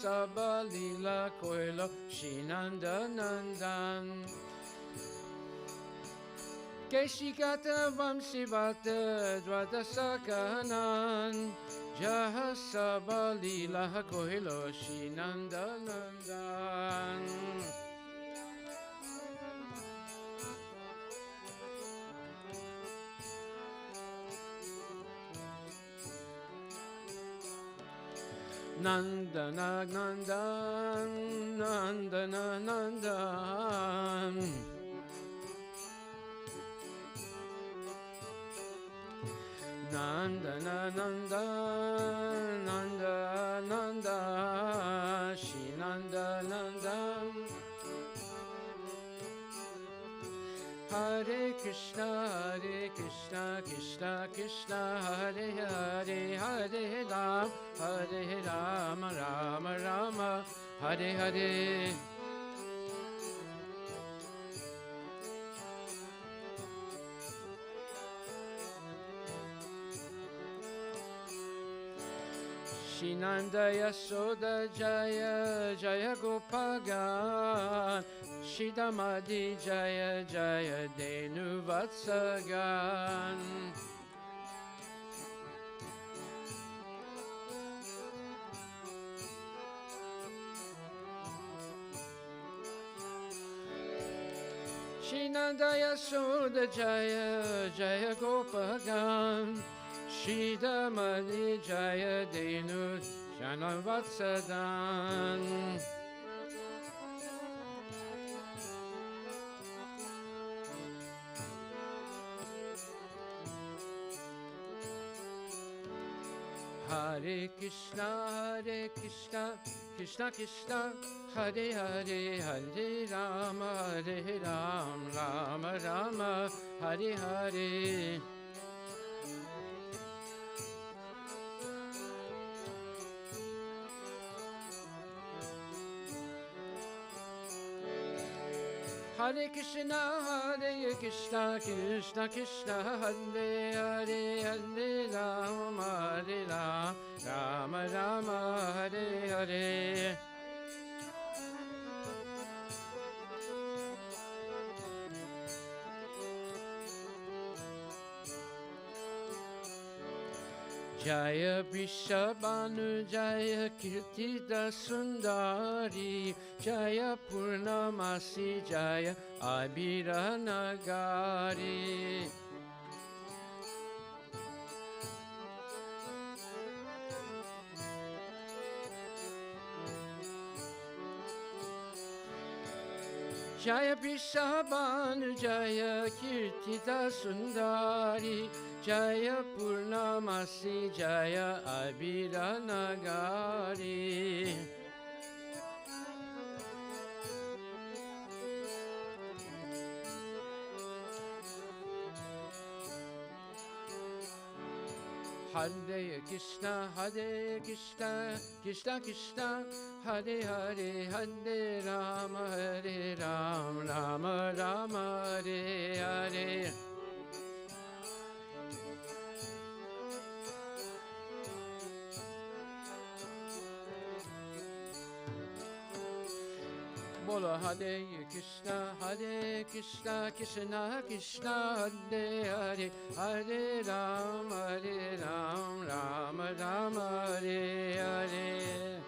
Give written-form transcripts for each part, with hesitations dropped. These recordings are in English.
Sabalila Koilo Shinanda Nandan Keshikata Vamsivata Dwadasakanan Jaha Sabalila Koilo Shinanda Nandan Nandana Nandan Nandana Nandan Nandana Nandan Nanda Nanda Shinanda Nandan Hare Krishna, Krishna Krishna, Hare Hare, Hare Rama, Rama Rama, Hare Hare. Shinanda Yasoda Jaya Jaya Gopagan Shidamadi Jaya Jaya Denu Vatsagan Shinanda Yasoda Jaya Jaya Gopagan Shidamadi Jaya Denu Janavasadan Hare Krishna, Krishna Krishna, Hare Hare, Hare Rama, Rama Rama, Hare Hare. Hare Krishna, Krishna Krishna, Hare Hare, Hare Rama, Rama Rama, Hare Hare. Jaya Vrishabhanu Jaya Kirtida Sundari Jaya Purnamasi Jaya Abhira Nagari Jaya Vrishabhanu Jaya Kirtida Sundari Jaya Purnamasi Jaya Abhira Nagari Hare Krishna, Krishna Krishna, Hare Hare, Hare Rama, Rama Rama, Hare Hare. Bola Hare Krishna, Krishna Krishna, Hare Hare, Hare Rama, Rama Rama, Hare Hare.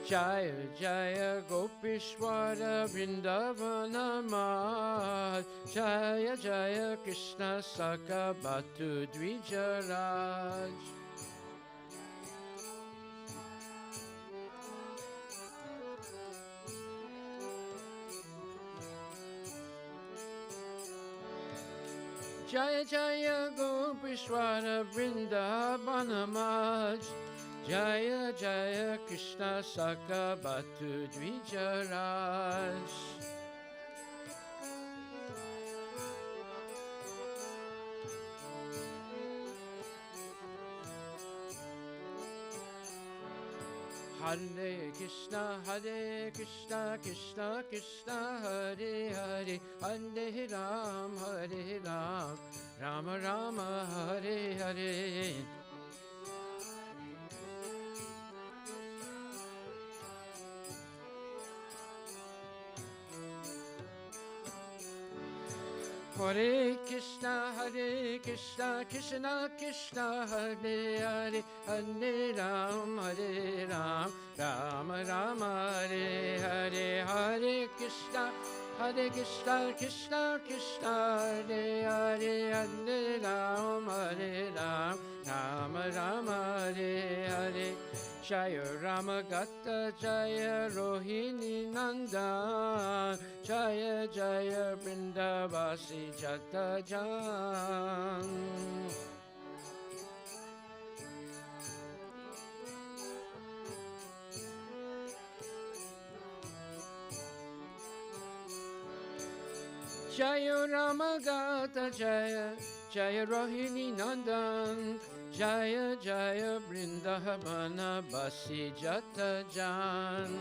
Jaya Jaya Gopishwara Vrindavana Maj Jaya Jaya Krishna Saka Bhatu Dvijaraj Jaya Jaya Gopishwara Vrindavana Maj Jaya Jaya Krishna Saka Bhatu Dvijaraj Hare Krishna, Krishna Krishna, Hare Hare, Hare Ram, Rama Rama, Hare Hare. Hare Krishna, Krishna Krishna, Hare Hare, Hare Ram, Rama Rama, Hare Hare, Hare Krishna, Krishna Krishna, Hare Hare, Hare Ram, Rama Rama, Hare Hare. Jaya Ramagata, Jaya Rohini Nandan, Jaya Jaya Vrindavasi Jatajan. Jaya Ramagata, Jaya Rohini Nandan, Jaya Jaya Vrindavana Basi Jatajan.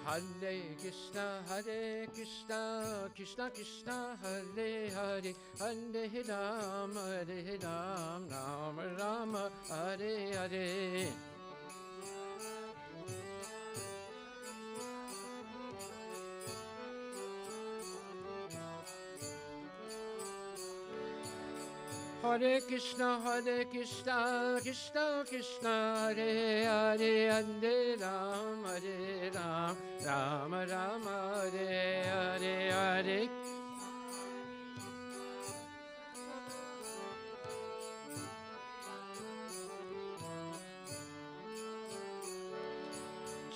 Hare Krishna, Krishna Krishna, Hare Hare, Hare Ram, Rama Rama, Hare Hare. Hare Krishna, Krishna Krishna, Hare Hare, Hare Ram, Rama Rama, Hare Hare, Hare.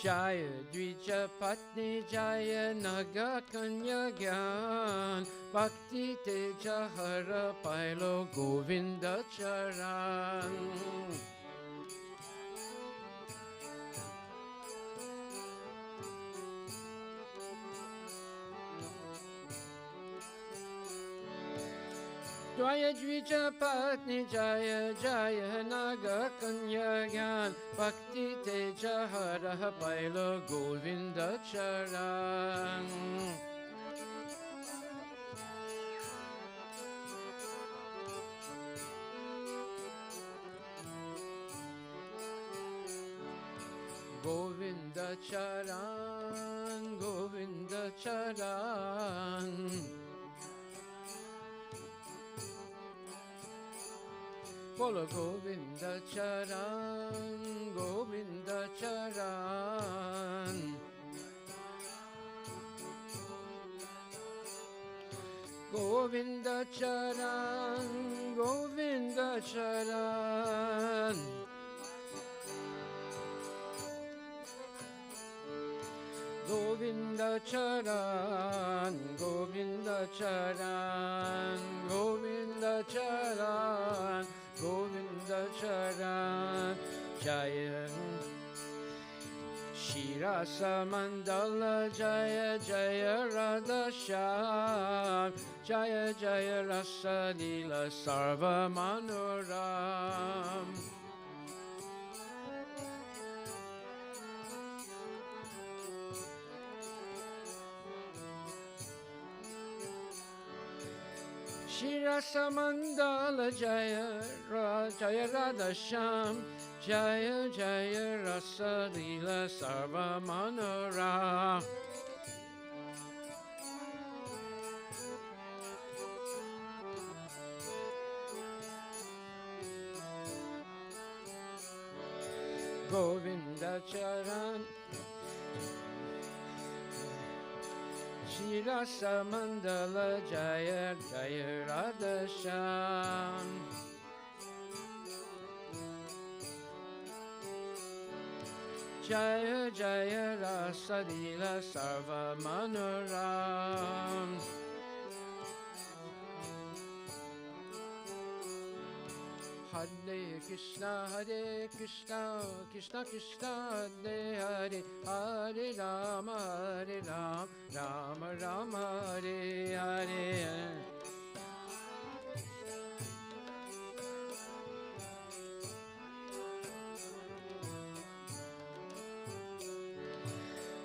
Jaya Dvija Patni, Jaya Naga Kanya Gyan, Bhakti Teja Hara Pailo Govinda Charan. Jaya Dvija Patni, Jaya Jaya Naga Kanya Gyan, Bhakti Teja Hara Pailo Govinda Charan. Govinda Charan, Govinda Charan. Bolo Govinda Charan, Govinda Charan. Govinda Charan, Govinda Charan. Govinda Charan, Govinda Charan, Govinda Charan, Govinda Charan. Jaya Shirasa Mandala, Jaya Jaya Radha Shyam, Jaya Jaya Rasa Lila Sarva Manoram. Shirasa Mandala, Jaya Jaya Radha Shyam, Jaya Jaya Rasa Lila Sarva Manoram. Govinda Charan, Shirasa Mandala, Jaya Jaya Radha Shyam. Jaya Jaya Rasa Lila Sarva Manoram. Hare Krishna, Krishna Krishna, Hare Hare, Hare Rama, Rama Rama, Hare Hare.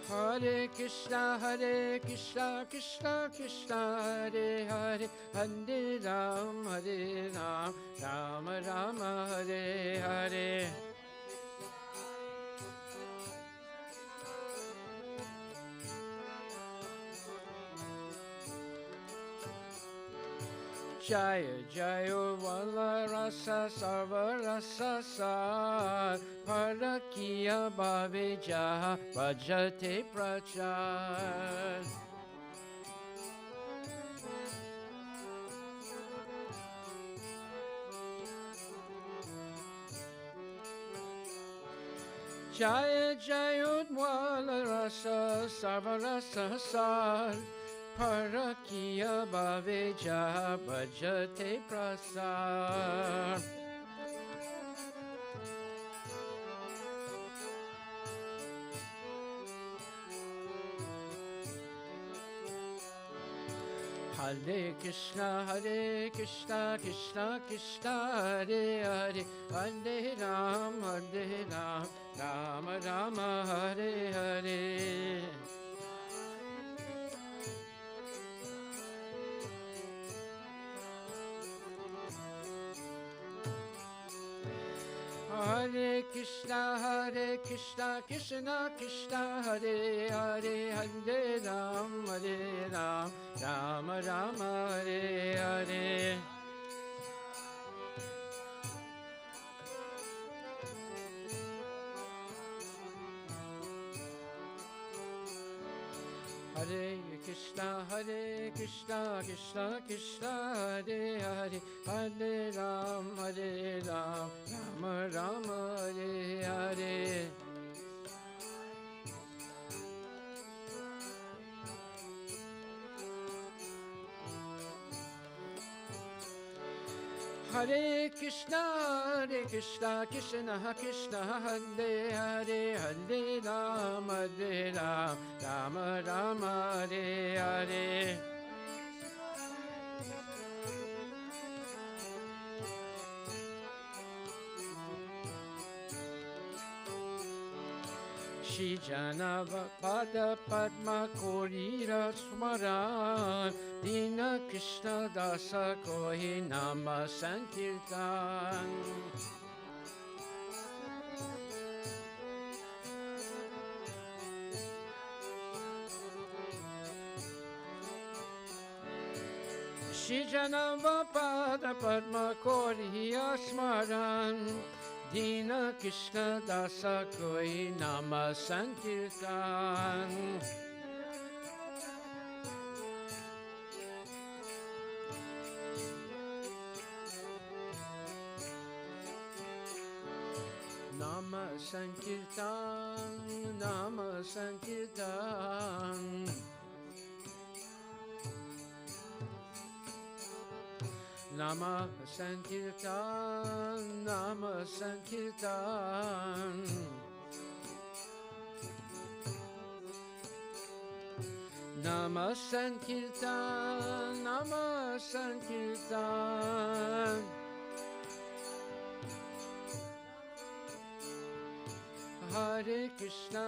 Hare Krishna, Krishna Krishna, Hare Hare, Hare Rama, Rama Rama, Hare Hare. Jaya Jaya Vala Rasa Sarva Rasa Sar Parakiya Bhave Jaha Bhajate Prachar. Jaya Jaya Vala Rasa Sarva Rasa Sar Parakiya Bhave Jaha Bhajate Prasar. Hare Krishna, Krishna Krishna, Hare Hare, Hare Rama, Rama Rama, Hare Hare. Hare Krishna, Krishna Krishna, Hare Hare, Hare Rama, Rama Rama, Hare Hare. Hare Krishna, Krishna Krishna, Hare Hare, Hare Rama, Rama Rama, Hare Hare. Hare Krishna, Krishna Krishna, Hare Hare, Hare Rama, Rama Rama, Hare Hare. Shri Janava Pada Padma Korira Smaran Dina Krishna Dasa Kohi Nama Sankirtan. Shri Janava Pada Padma Korira Smaran Dina Krishna Dasa Koi Nama Sankirtan. Nama Sankirtan, Nama Sankirtan. Nama Sankirtan, Nama Sankirtan. Nama Sankirtan, Nama Sankirtan. Hare Krishna,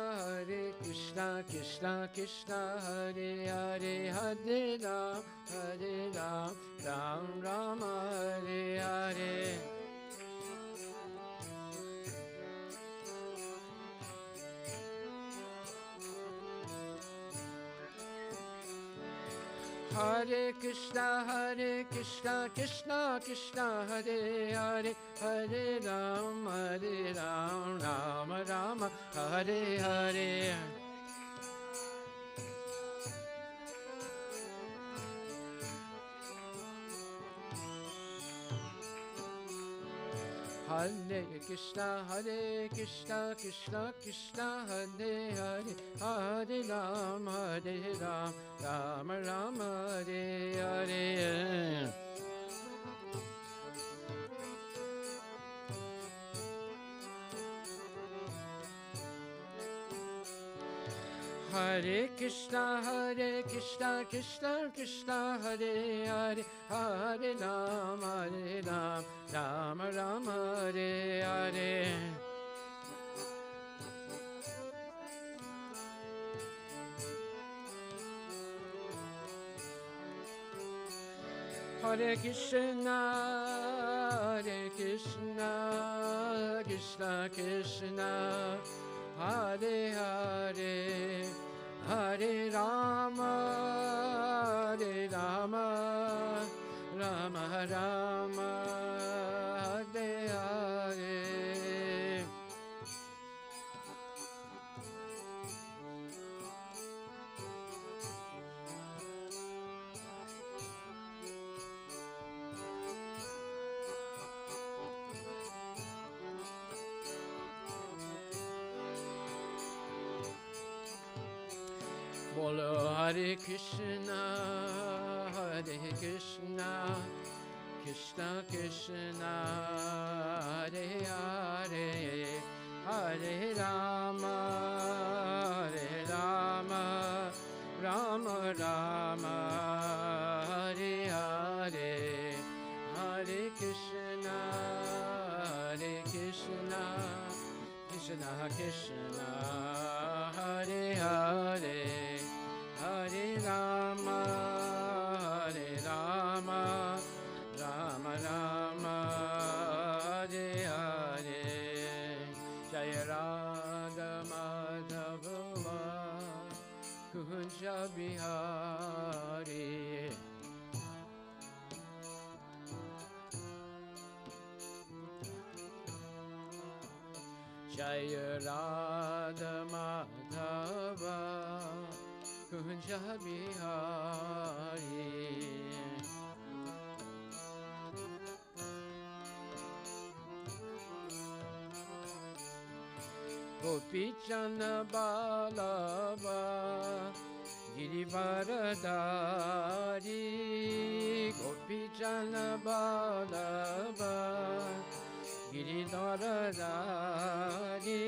Krishna Krishna, Hare Hare, Hare Ram, Ram Rama, Hare Hare. Hare Krishna, Krishna Krishna, Hare Hare, Hare Ram, Rama Rama, Hare Hare. Hare Krishna, Krishna Krishna, Hare Hare, Hare Ram, Rama Rama, Hare Hare. Hare Krishna, Krishna Krishna, Hare Hare, Hare Rama, Rama Rama, Hare Hare. Hare Krishna, Krishna Krishna, Hare Hare, Hare Rama, Rama Rama, Hare Hare. Bolo Hare Krishna, Krishna Krishna, Hare Hare, Hare Rama, Rama Rama, Hare Hare, Hare Krishna, Krishna Krishna, Hare Hare, Hare Rama, Rama Rama, Hare Hare. Jaya Radha Madhava Kunja Bihari. Jaya Radha Madhava Kunja Bihari. Gopi Jana Balava Girivaradari. Gopi Jana Balava Giridharadari.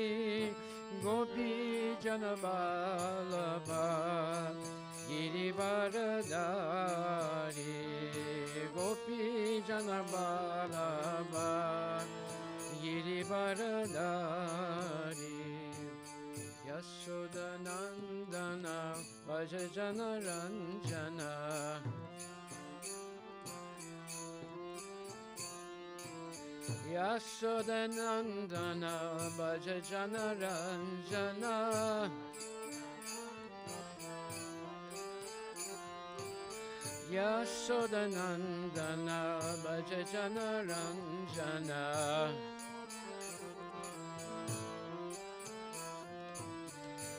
Gopi Jana Balava Girivaradari. Gopi Jana Balava Girivaradari. Yashoda Nandana Vajajana Ranjana. Yashoda Nandana Vajajana Ranjana. Yashoda Nandana Vajajana Ranjana.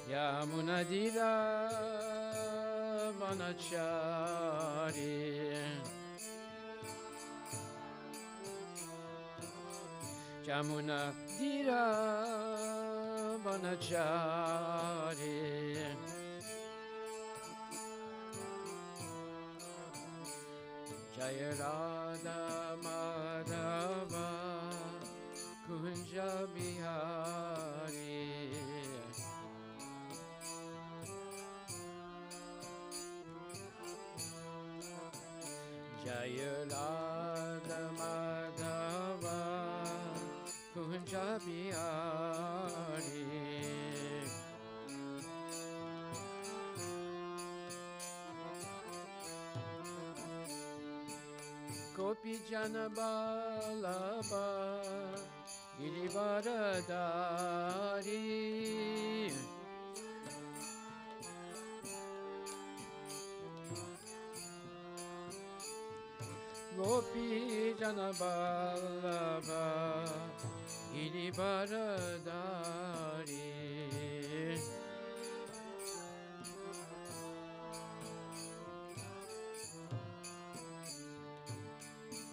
Yamunadira Vanachari. Yamunadira Vanachari. Jaya Radha Madhava Kunja Bihari. Jaya Radha Madhava Kunja Bihari. Gopi Jana Balava Girivaradari. Gopi Jana Balava Girivaradari.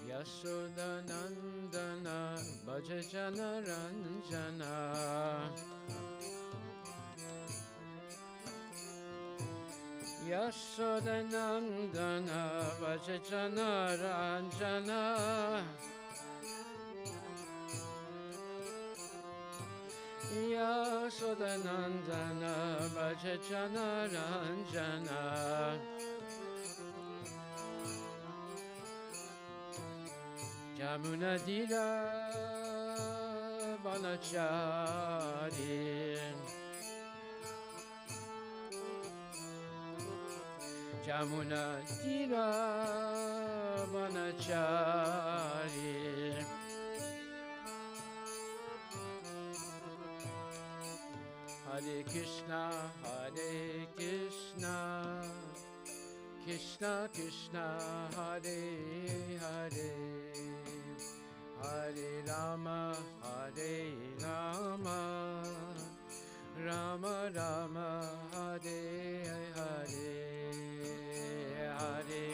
Yashoda Nandana Vajajana Ranjana. Yashoda Nandana Vajajana Ranjana. Yasodanandana Bhajajana Ranjana Jamunadira Vanachari Jamunadira Vanachari Hare Krishna, Krishna Krishna, Hare Hare, Hare Rama, Rama Rama, Hare Hare, Hare.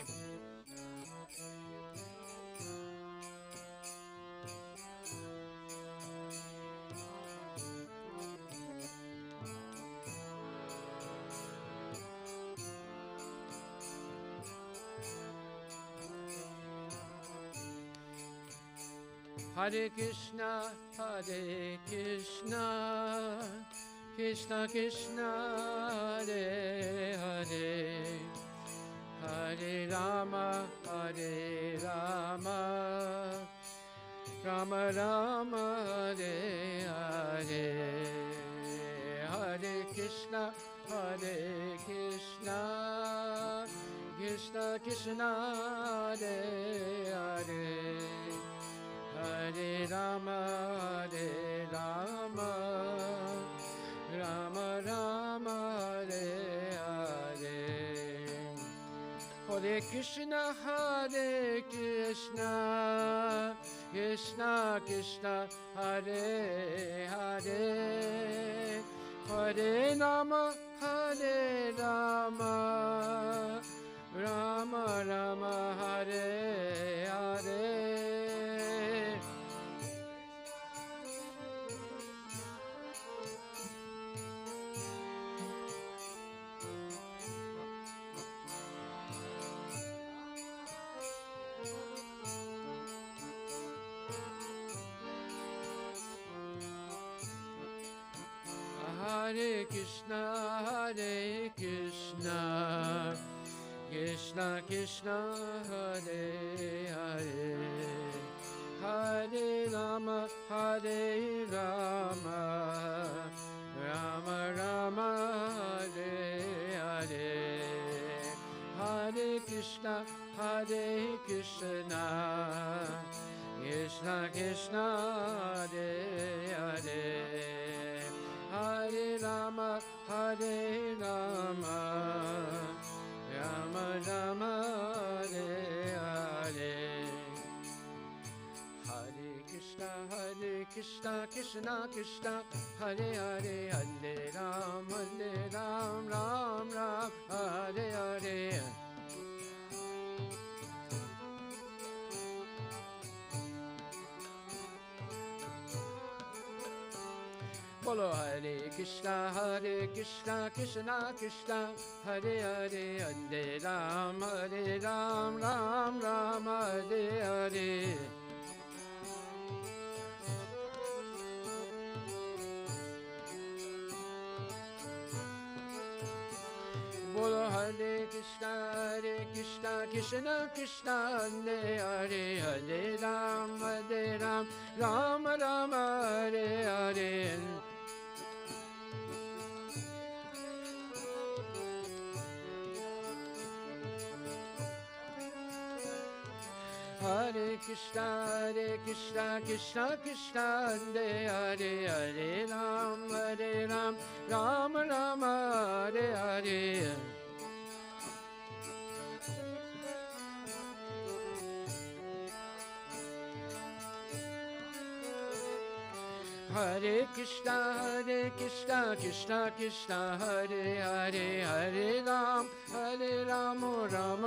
Hare Krishna, Krishna Krishna, Hare Hare, Hare Rama, Rama Rama, Hare Hare, Hare Krishna, Krishna Krishna, Hare Hare, Hare Rama, Rama Rama, Hare Hare. Hare Krishna, Krishna Krishna, Hare Hare, Hare Rama, Rama Rama, Hare Hare. Hare Krishna, Krishna Krishna, Hare Hare, Hare Rama, Rama Rama, Hare Hare, Hare Krishna, Krishna Krishna, Hare Hare, Hare Rama, Rama Rama, Hare Hare. Hare Krishna, Krishna Krishna, Hare Hare, Hare Ram, Ram Ram, Hare Hare. Bolo Hare Krishna, Krishna Krishna, Hare Hare, Hare Ram, Ram Ram, Hare Hare. Bolo Hare Krishna, Krishna Krishna, Hare Hare, Hare Ram, Ram Ram, Hare Hare. Hare Krishna, Krishna Krishna, Hare Hare, Hare Ram, Ram Ram, Hare Hare. Hare Krishna, Krishna Krishna, Hare Hare, Hare Ram, Ram Ram,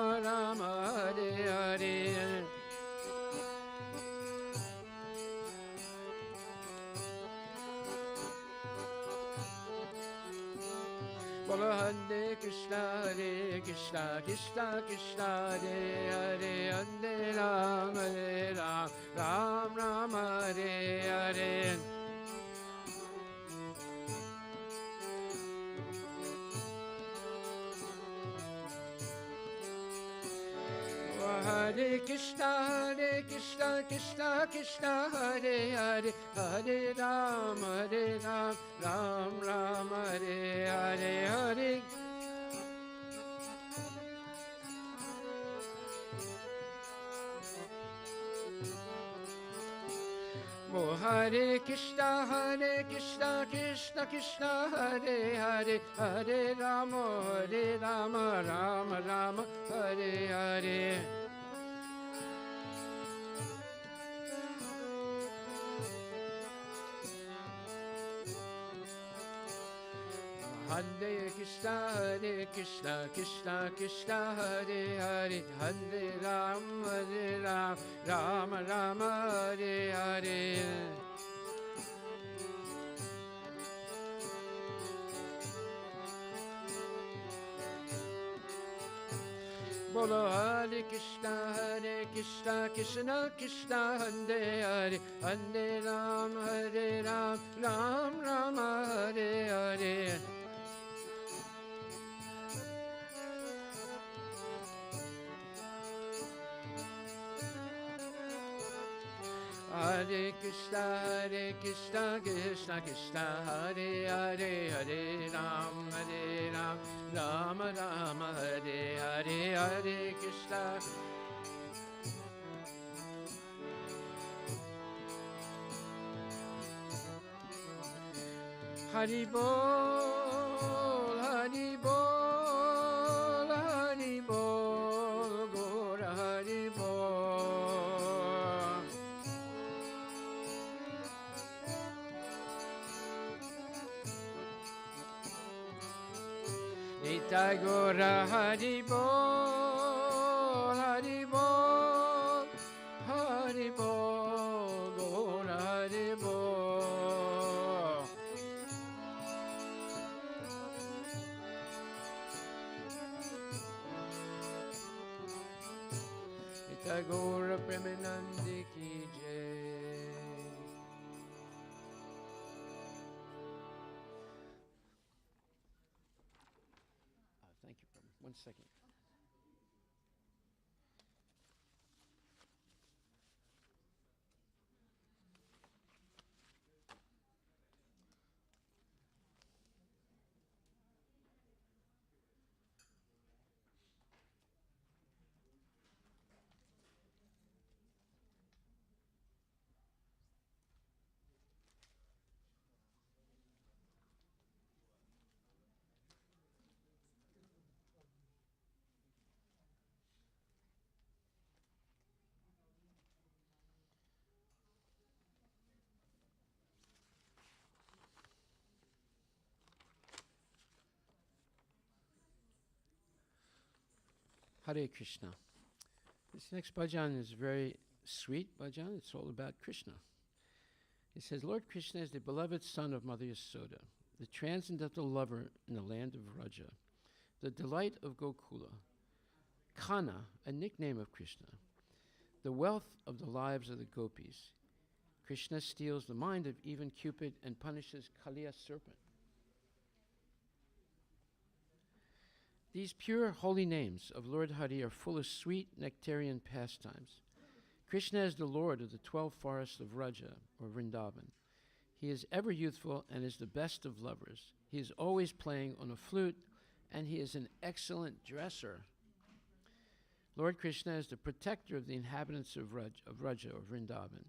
Hare Hare. Bolo Hare Krishna, Krishna Hare Hare, Hare Ram, Ram Ram, Hare Hare. Hare Krishna, Krishna Krishna, Hare Hare, Hare Ram, Ram Ram, Hare Hare, Hare. Oh, Hare Krishna, Krishna Krishna, Hare Hare, Hare Rama, Rama Rama, Hare Hare. Hare Krishna, Krishna Krishna, Hare Hare, Hare Ram, Rama Rama, Hare Hare. Bolo Hare Krishna, Krishna Krishna, Hare Hare, Hare Ram, Ram Hare Hare. Hare Krishna, Krishna Krishna, Hare Hare, Hare Ram, Ram Hare Hare, Hare Krishna. Hari Bol, Hari Bol, Hari Bol, Gora Hari Bol. Nitai Gora Hari Bol, Hari Bol, Hari Bol, Gora Hari Bol. Nitai Gora Premanandi Ki Jai. Thank you, Prabhu. 1 second. Hare Krishna. This next bhajan is very sweet bhajan. It's all about Krishna. It says, Lord Krishna is the beloved son of Mother Yasoda, the transcendental lover in the land of Vraja, the delight of Gokula, Kana, a nickname of Krishna, the wealth of the lives of the gopis. Krishna steals the mind of even Cupid and punishes Kaliya serpent. These pure holy names of Lord Hari are full of sweet nectarian pastimes. Krishna is the Lord of the 12 forests of Vraja, or Vrindavan. He is ever youthful and is the best of lovers. He is always playing on a flute, and he is an excellent dresser. Lord Krishna is the protector of the inhabitants of Vraja, or Vrindavan,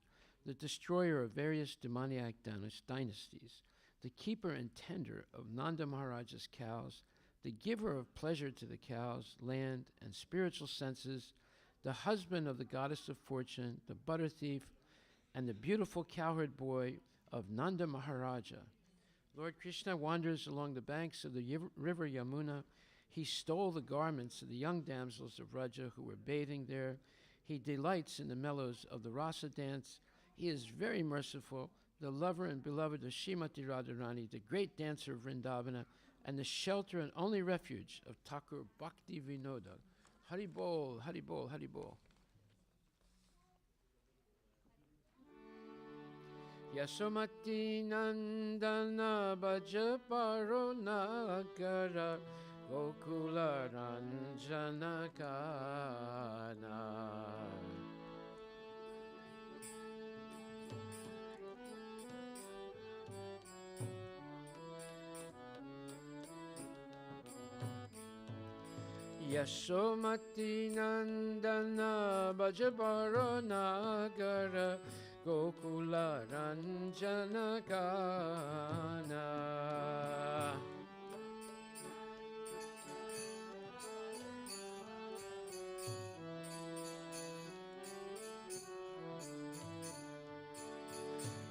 the destroyer of various demoniac dynasties, the keeper and tender of Nanda Maharaja's cows, the giver of pleasure to the cows, land, and spiritual senses, the husband of the goddess of fortune, the butter thief, and the beautiful cowherd boy of Nanda Maharaja. Lord Krishna wanders along the banks of the river Yamuna. He stole the garments of the young damsels of Vraja who were bathing there. He delights in the mellows of the rasa dance. He is very merciful, the lover and beloved of Srimati Radharani, the great dancer of Vrindavana, and the shelter and only refuge of Thakur Bhakti Vinoda. Hari Bol, Hari Bol, Hari Bol. Yasomati Nandana Bhaja Paronakara Gokula Ranjana Kana. Yasomati Nandana Bajabaro Nagara Gokula Ranjana Gana.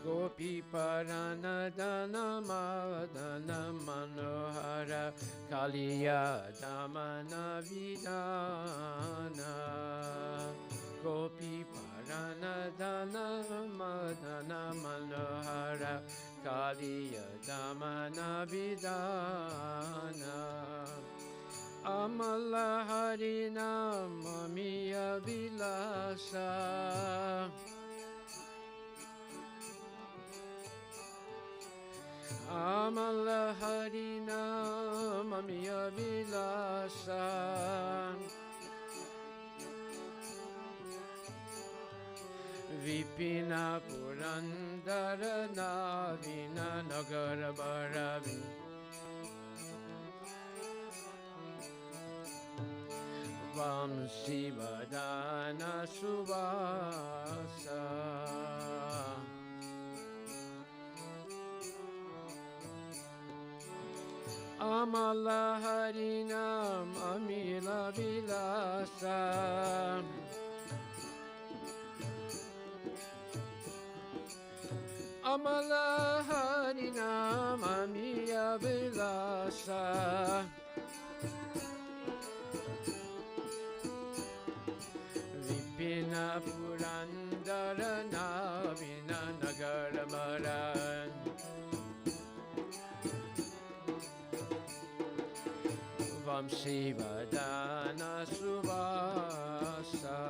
Gopi Paranadana Madana Manohara Kaliya Damana Vidana. Gopi Paranadana Madana Manohara Kaliya Damana Vidana. Amala Harina Mamiya Vilasa. Amala Harina Mamiya Vilasa. Vipina Purandara Navina Nagara Bharavi. Vamsi Vadana Subhasa. Amala Harinam Amila Vilasa. Amala Harinam Amila Vilasa. Vipina Purandara Navina Nagara Maran. Vamsi Vadana Subhasa.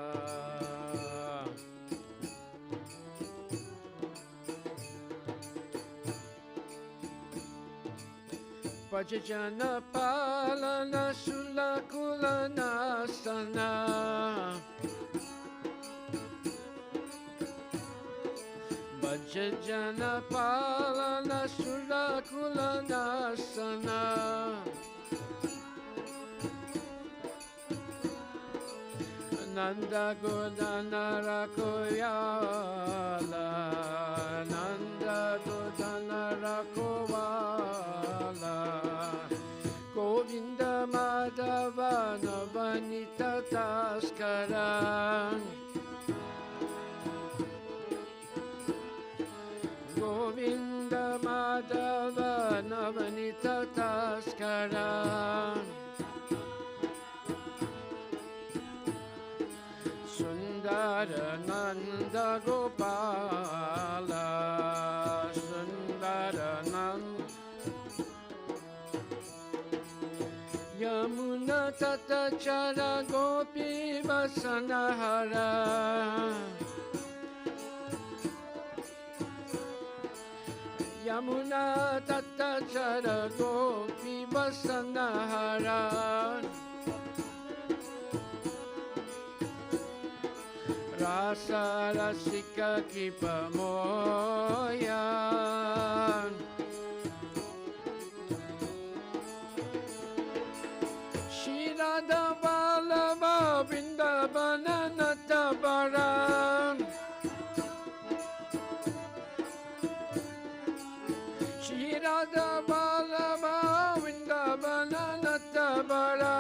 Pajajana Palana Sulakulana Sana. Pajajana Palana Sulakulana Sana. Nanda Godana Rakoyala. Nanda Godana Rakovala. Govinda Madhava Navanita Taskara. Govinda Madhava Navanita Taskara. Sundara Nanda Gopala. Sundara Nanda Yamuna Tatachara Gopi Vasanahara. Yamuna Tatachara Gopi Vasanahara. Rasa Rasika Kripa Moya. Shirada Balava Vrindavana Natabara. Shirada Balava Vrindavana Natabara.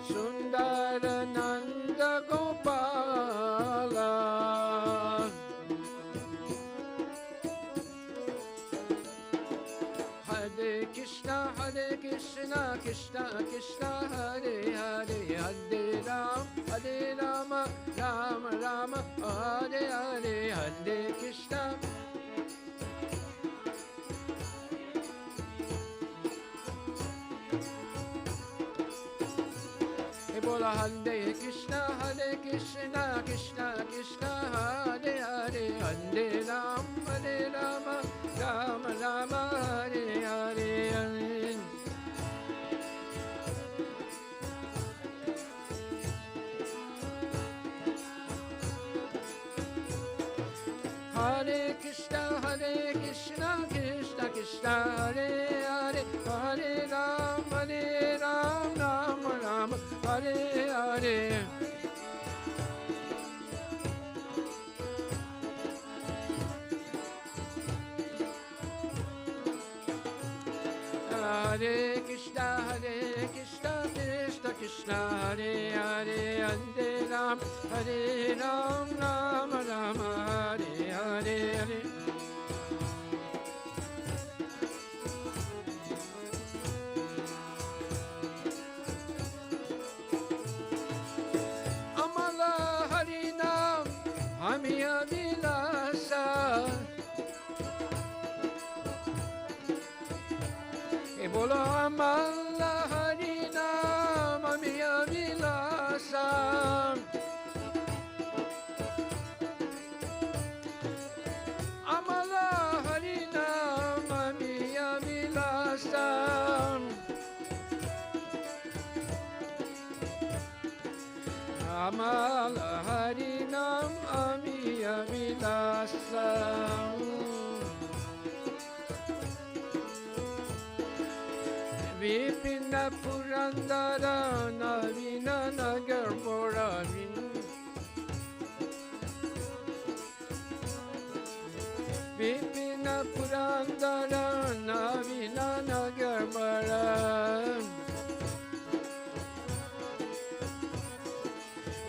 Sundara Nanda Gopala. Hare Krishna, Krishna Krishna, Hare Hare, Hare Rama, Rama Rama, Hare Hare, Hare Krishna. Bola Hare Krishna, Krishna Krishna, Hare Hare, Hare Rama, Rama Rama, Hare Hare, Hare. Hare Krishna, Krishna Krishna, Hare Hare, Hare Ram, Ram Ram, Hare Hare. Hare Krishna, Krishna Krishna, Hare Hare, Hare Ram, Ram Ram, Hare Hare Hare. Amala Harinam, Hamiya Vilasa. Bolo Amala Harinam, Hamiya Vilasa. Amala Harinam, Hamiya Vilasa. Amala Harinam, Hamiya Vilasa. Vipina Purandara Navina Nagar Moravin. Vipina Purandara Navina Nagar Moravin.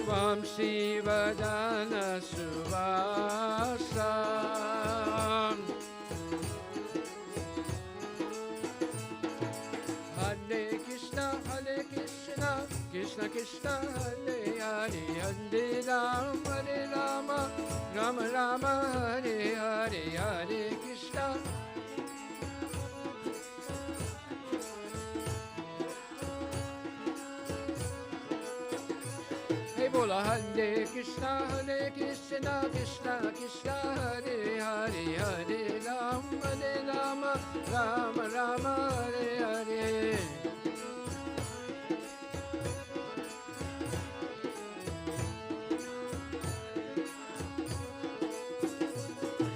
Vamsi Vadana Suvasa. Hare Krishna, Krishna Krishna, Hare Hare, Hare Rama, Rama Rama, Hare Hare, Hare Krishna. Hey bola, Hare Krishna, Krishna Krishna, Hare Hare, Hare Rama, Rama Rama, Hare Hare.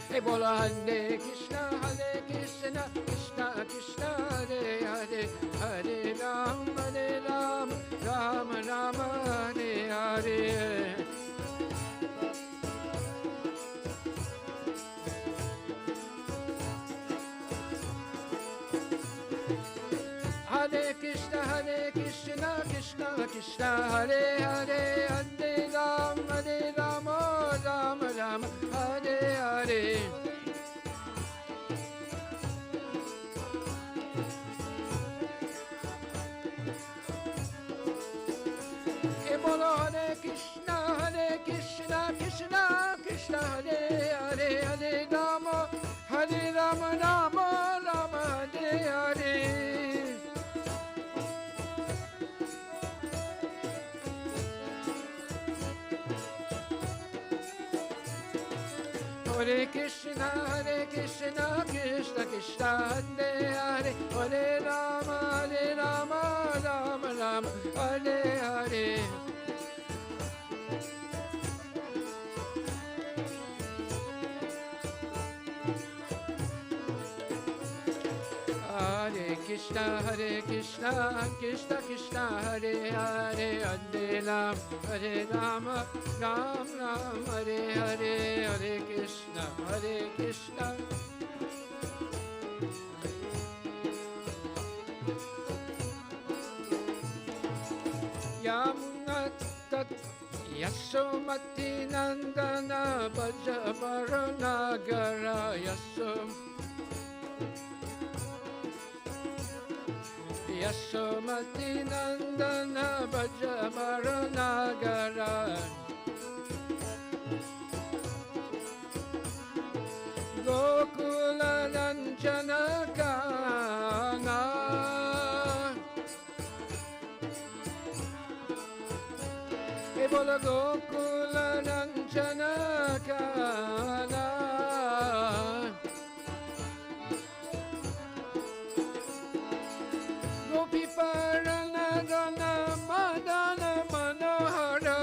Hey bola, Hare Krishna, Krishna Krishna, Hare Hare, Hare Rama, Rama Rama, Hare Hare. Hare Krishna, Krishna Krishna, Hare Hare, Hare Rama, Rama Rama, Hare Hare. Bolo Hare Krishna, Krishna Krishna, Hare Hare, Hare Rama, Rama Rama, Hare Hare. Hare Krishna, Krishna Krishna, Hare Hare, Hare Rama, Rama Rama, Hare Hare. Hare Krishna, Krishna Hare Hare, Hare Rama, Rama, Hare Hare, Hare Krishna, Krishna. Yamuna Tat Yasomati Nandana Bajabaranagara Yasom Yasomati Nandana Bajabaranagara Gokula Ranjana Kana Ebola Gokula Ranjana Kana Gopi Paranadana Madana Manohara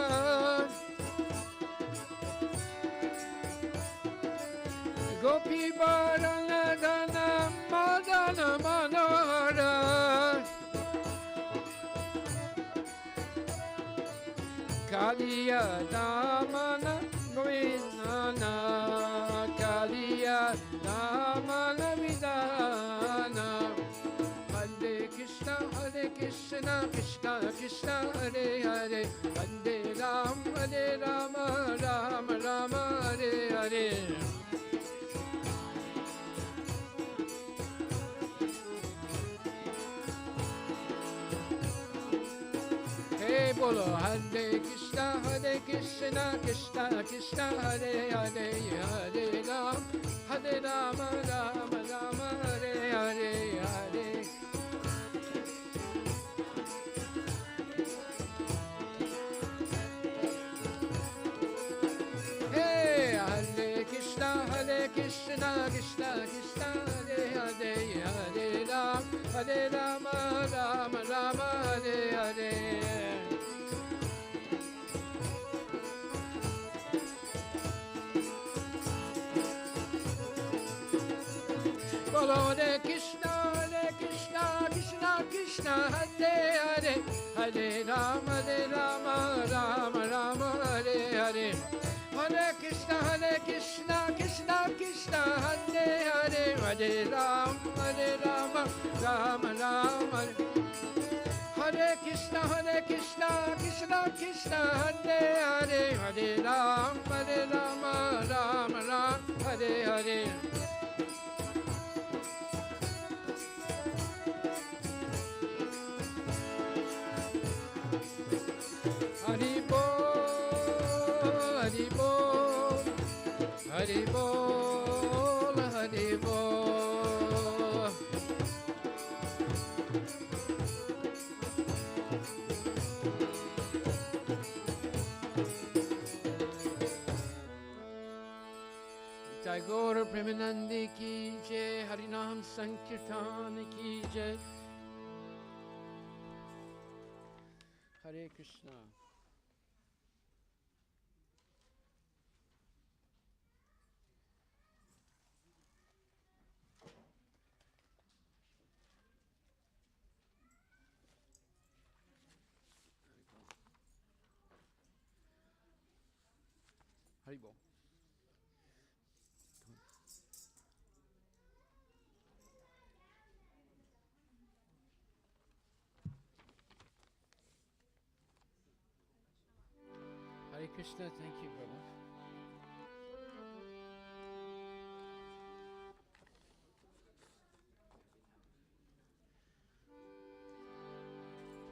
Gopi Paranadana Madana Kaliya Damana Govinana, Kaliya Damana Vidana. Hare Krishna, Krishna Krishna, Hare Hare, Hare Rama, Rama Rama, Hare Hare. Hey bolo, Hare Krishna, Krishna Krishna, Hare Hare, Hare Rama, Rama Rama, Hare Hare, Hare. Hey, Hare Krishna, Krishna Krishna, Hare Hare, Hare Rama, Rama Rama, Hare Hare. Hare Krishna, Krishna Krishna, Hare Hare, Hare Rama, Rama Rama, Hare Hare. Hare Krishna, Krishna Krishna, Hare Hare, Hare Rama, Rama Rama. Hare Krishna, Krishna Krishna, Hare Hare, Hare Rama, Rama Rama, Hare Hare. Hari Bol, Hari Bol, Hari Bol, Hari Bol. Jai Gaura Premanandi ki jai, Harinam Sankirtan ki jai. Hare Krishna. Haribol. Hare Krishna, thank you, brother.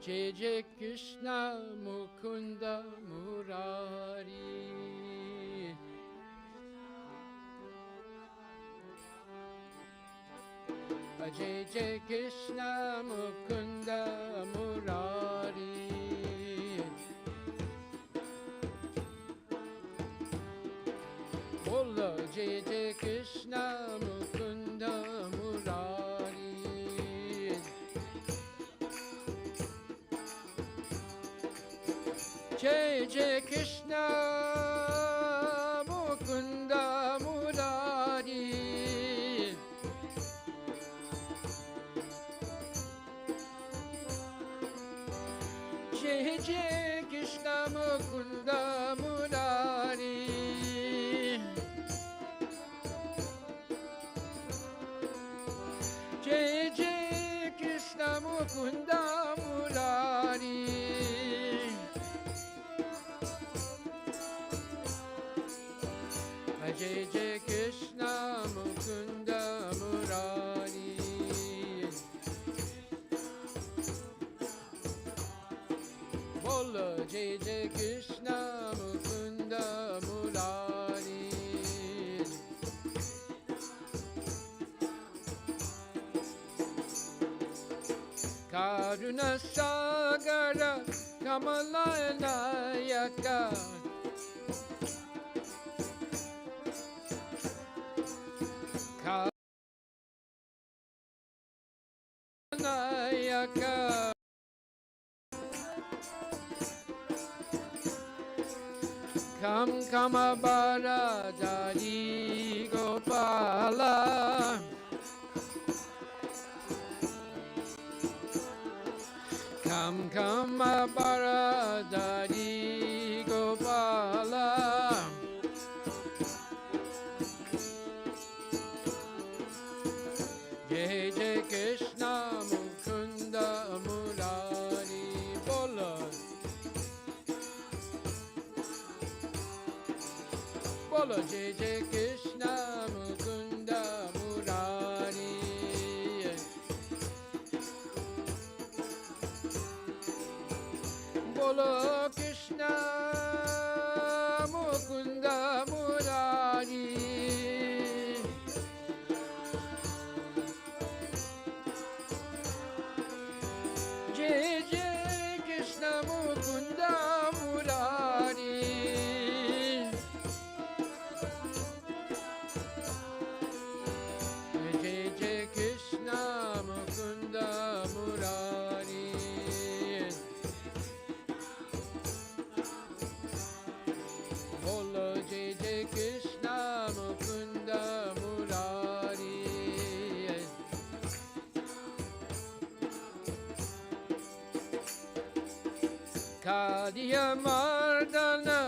Jai Jai Krishna Mukunda Murari. Jai Jai Krishna Mukunda Murari. Bola Jai Jai Krishna Mukunda Murari. Jai Jai Krishna Mukunda Murari. Jai Jai Krishna Mukunda Murari. Jai Jai Krishna Mukunda Murari. Jai Jai Krishna Mukunda Murari. Bola Jai Jai Krishna Mukunda Murari. Karuna Sagara Kamalanayaka. Kalanayaka. Kam Kamabara Dari Gopala. Kam Kamabara Dari Gopala. Bolo Jai Jai Krishna Mukunda Murari. Bolo Krishna Mukunda Murari. Jai Jai Krishna Mukunda Murari. Jai Jai Krishna Mukunda Murari. Bolo Jai Jai Krishna Mukunda Murari. Kadiya Mardana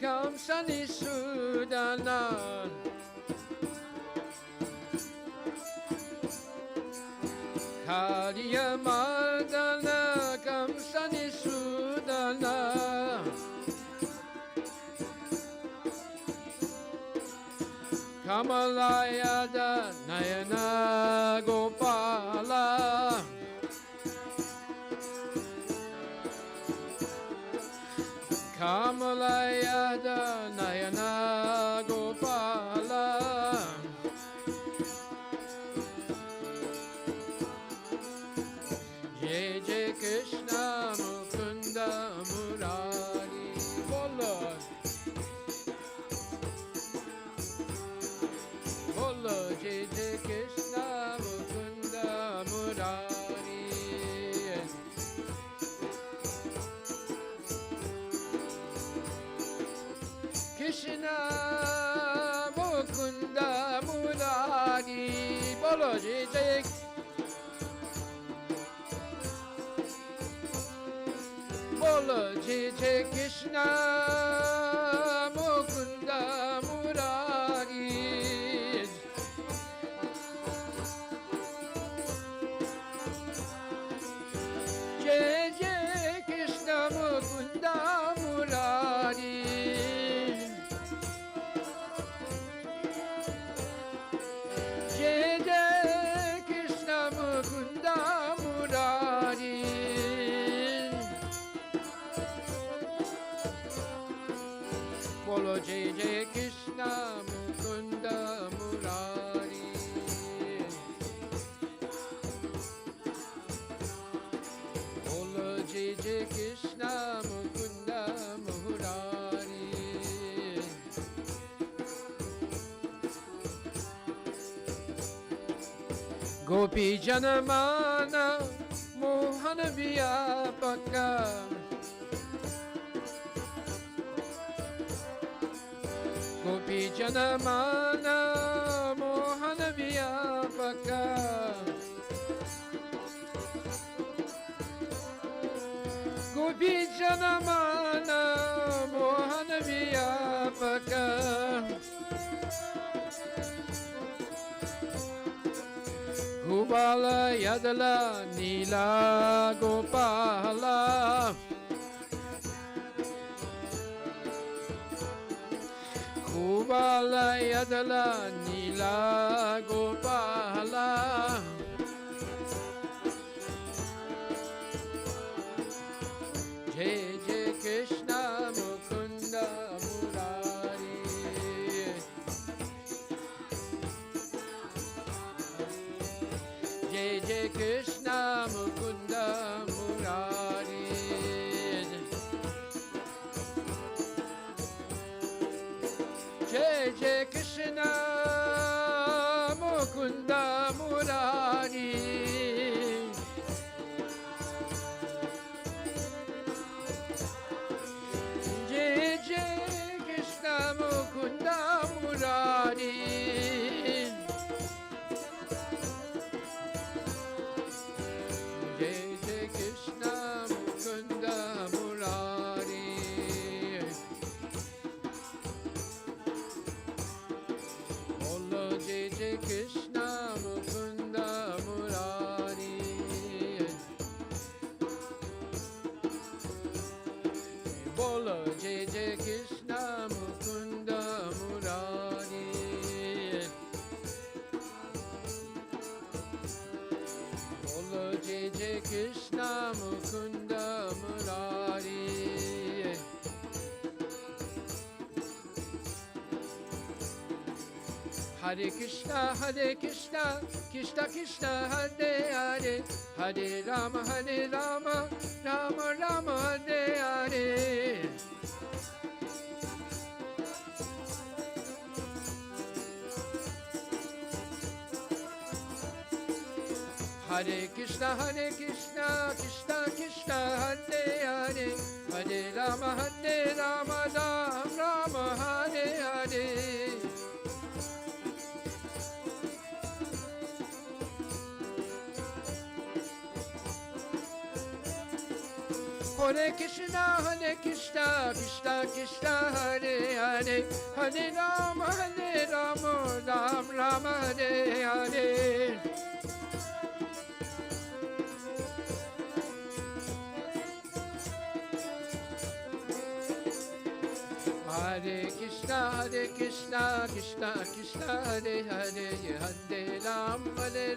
Kamsani Sudana. Kadiya Mardana Kamsani Sudana. Kamalayada Nayana Gopala. Kamalayada Nayana Gopala. Jai Jai Krishna Mukunda Murari. Bolo Bolo Jai Jai Krishna Mukunda Murari. Krishna Mukunda Murari. Bolo Jai Jai. Bolo Jai Jai Krishna Mukunda Murari. Jai Jai Krishna Mukunda Murari. Jai Jai Krishna Mukunda Murari. Bolo Jai Jai Krishna Mukunda Murari. Bolo Jai Jai Krishna Mukunda Murari. Gopi Janamana Mohana Vyapaka. Gopi Janamana Mohana Vyapaka. Gopi Janamana Mohana Vyapaka. Gopala Yadala Nila Gopala. Gopala Yadala Nila Gopala. Jai Jai Krishna Mukunda Murari. Jai Jai Krishna Mukunda Murari. Jai Jai Krishna Mukunda Murari. Jai Jai Krishna Mukunda Murari. Jai Jai Krishna Mukunda Murari. Bolo Jai Jai Krishna Mukunda Murari. Bolo Jai Jai Krishna Mukunda Murari. Hare Krishna, Krishna Krishna, Hare Hare, Hare Rama, Rama Rama, Hare Hare. Hare Krishna, Krishna Krishna, Hare Hare, Hare Rama, Rama, Hare Hare. Hare Krishna, Krishna Krishna, Hare Hare, Hare Rama, Rama, Hare Hare. Hare Krishna, Krishna Krishna, Hare Hare, Hare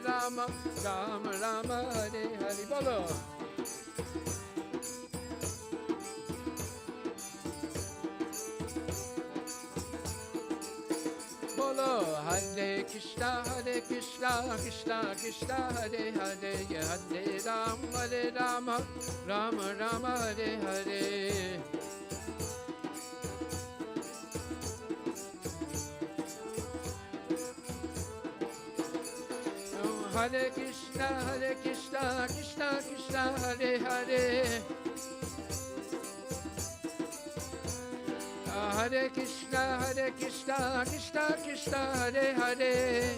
Rama, Rama, Hare Hare. Bolo. Bolo. Hare Krishna, Krishna Krishna, Hare Hare, Hare Rama, Rama, Hare Hare. Hare Krishna, Krishna, Hare Hare. Hare Krishna, Krishna, Hare Hare.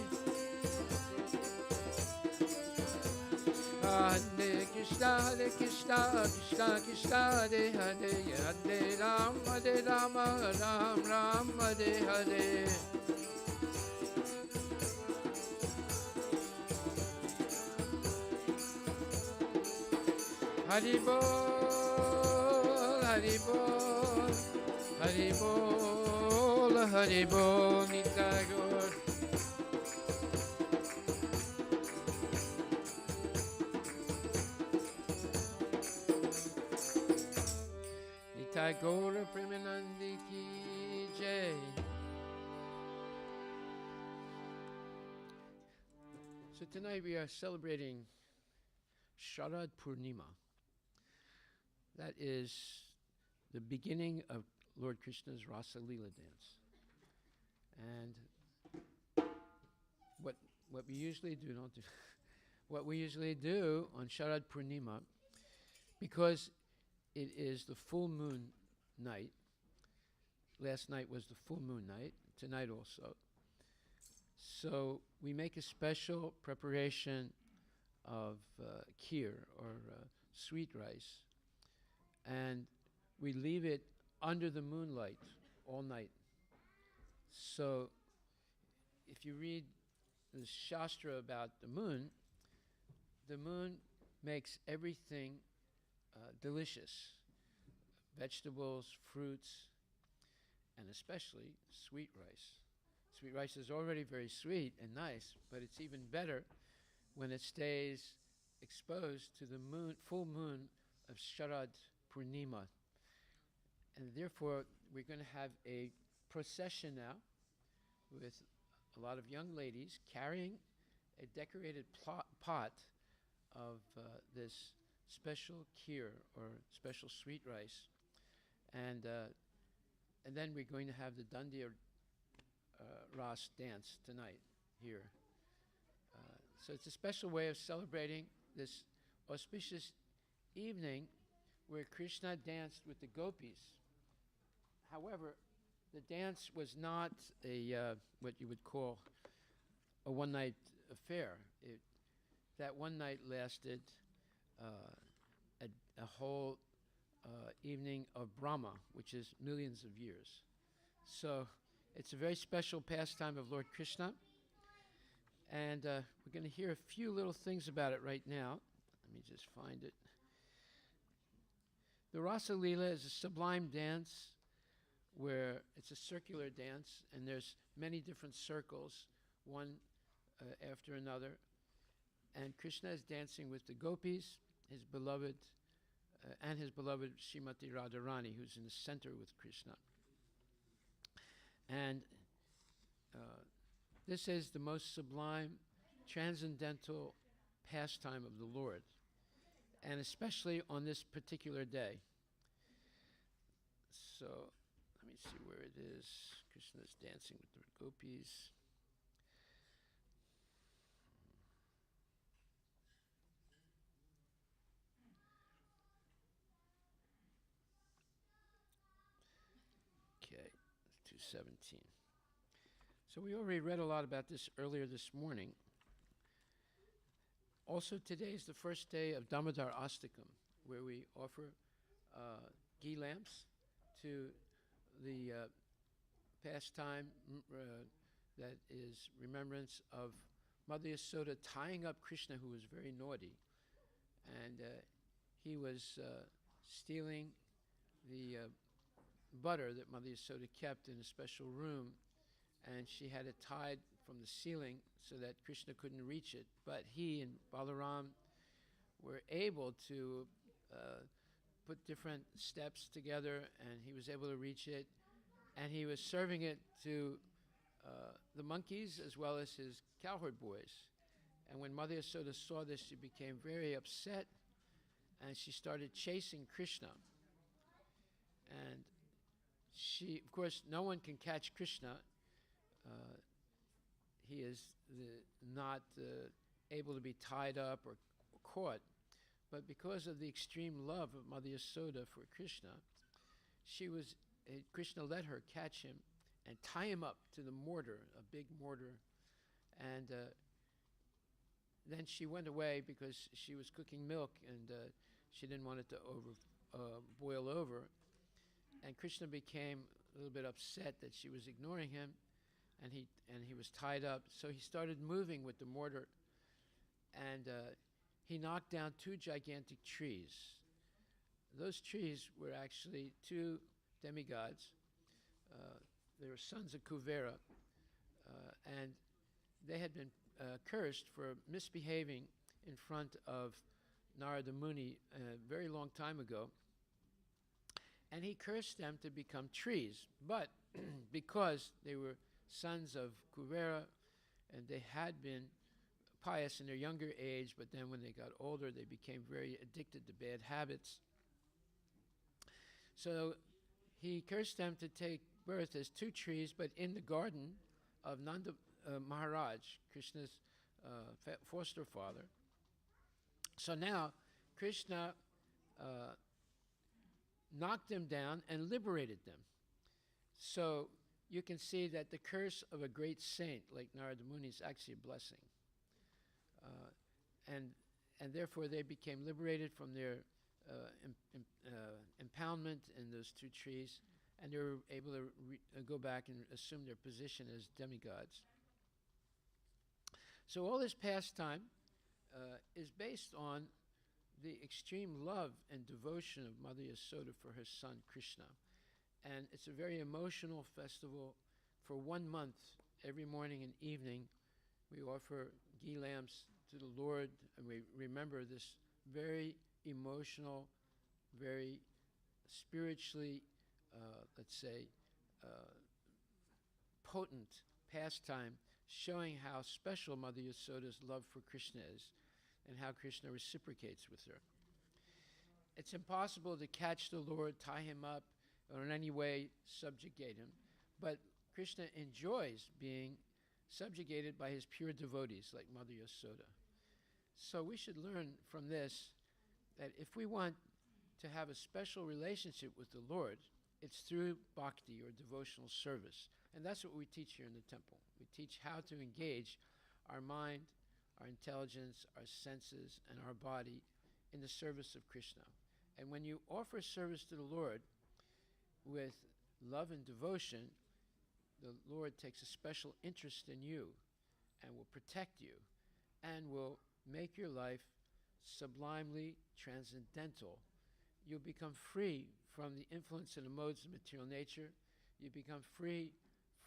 Hare Krishna, Krishna, Hare Hare, Hare Rama, Rama, Hare Hare. Hari Bol, Hari Bol, Hari Bol, Hari Bol, Nitai Gaur. Nitai Gaur Premanandi Ki Jai. So tonight we are celebrating Sharad Purnima. That is the beginning of Lord Krishna's Rasa Leela dance. And what we usually do, what we usually do on Sharad Purnima, because it is the full moon night. Last night was the full moon night, tonight also. So we make a special preparation of kheer or sweet rice, and we leave it under the moonlight all night. So if you read the Shastra about the moon makes everything delicious. Vegetables, fruits, and especially sweet rice. Sweet rice is already very sweet and nice, but it's even better when it stays exposed to the full moon of Sharad Purnima. And therefore, we're going to have a procession now with a lot of young ladies carrying a decorated pot of this special kheer or special sweet rice. And then we're going to have the Dandiya Ras dance tonight here. So it's a special way of celebrating this auspicious evening where Krishna danced with the gopis. However, the dance was not what you would call a one-night affair. That one night lasted a whole evening of Brahma, which is millions of years. So it's a very special pastime of Lord Krishna. And we're going to hear a few little things about it right now. Let me just find it. The Rasa Leela is a sublime dance where it's a circular dance, and there's many different circles, one after another. And Krishna is dancing with the gopis, his beloved, and his beloved Srimati Radharani, who's in the center with Krishna. And This is the most sublime, transcendental pastime of the Lord, and especially on this particular day. So let me see where it is. Krishna is dancing with the gopis. Okay, 217. So we already read a lot about this earlier this morning. Also, today is the first day of Damodar Astakam, where we offer ghee lamps to the pastime that is remembrance of Mother Yasoda tying up Krishna, who was very naughty. And he was stealing the butter that Mother Yasoda kept in a special room, and she had it tied from the ceiling so that Krishna couldn't reach it. But he and Balaram were able to put different steps together, and he was able to reach it. And he was serving it to the monkeys as well as his cowherd boys. And when Mother Yasoda saw this, she became very upset, and she started chasing Krishna. And she, of course, no one can catch Krishna. He is not able to be tied up or caught. But because of the extreme love of Mother Yasoda for Krishna, Krishna let her catch him and tie him up to the mortar, a big mortar. And then she went away because she was cooking milk, and she didn't want it to boil over. And Krishna became a little bit upset that she was ignoring him, and he was tied up. So he started moving with the mortar, and he knocked down two gigantic trees. Those trees were actually two demigods. They were sons of Kuvera, and they had been cursed for misbehaving in front of Narada Muni a very long time ago. And he cursed them to become trees. But because they were sons of Kuvera and they had been pious in their younger age, but then when they got older, they became very addicted to bad habits. So he cursed them to take birth as two trees, but in the garden of Nanda Maharaj, Krishna's foster father. So now Krishna knocked them down and liberated them. So you can see that the curse of a great saint like Narada Muni is actually a blessing. And therefore they became liberated from their impoundment in those two trees, and they were able to go back and assume their position as demigods. So all this pastime is based on the extreme love and devotion of Mother Yasoda for her son Krishna. And it's a very emotional festival. For 1 month, every morning and evening, we offer ghee lamps to the Lord, and we remember this very emotional, very spiritually, potent pastime, showing how special Mother Yasoda's love for Krishna is and how Krishna reciprocates with her. It's impossible to catch the Lord, tie him up, or in any way subjugate him, but Krishna enjoys being subjugated by his pure devotees like Mother Yasoda. So we should learn from this that if we want to have a special relationship with the Lord, it's through bhakti or devotional service. And that's what we teach here in the temple. We teach how to engage our mind, our intelligence, our senses, and our body in the service of Krishna. And when you offer service to the Lord with love and devotion, the Lord takes a special interest in you and will protect you and will make your life sublimely transcendental. You'll become free from the influence of the modes of material nature. You become free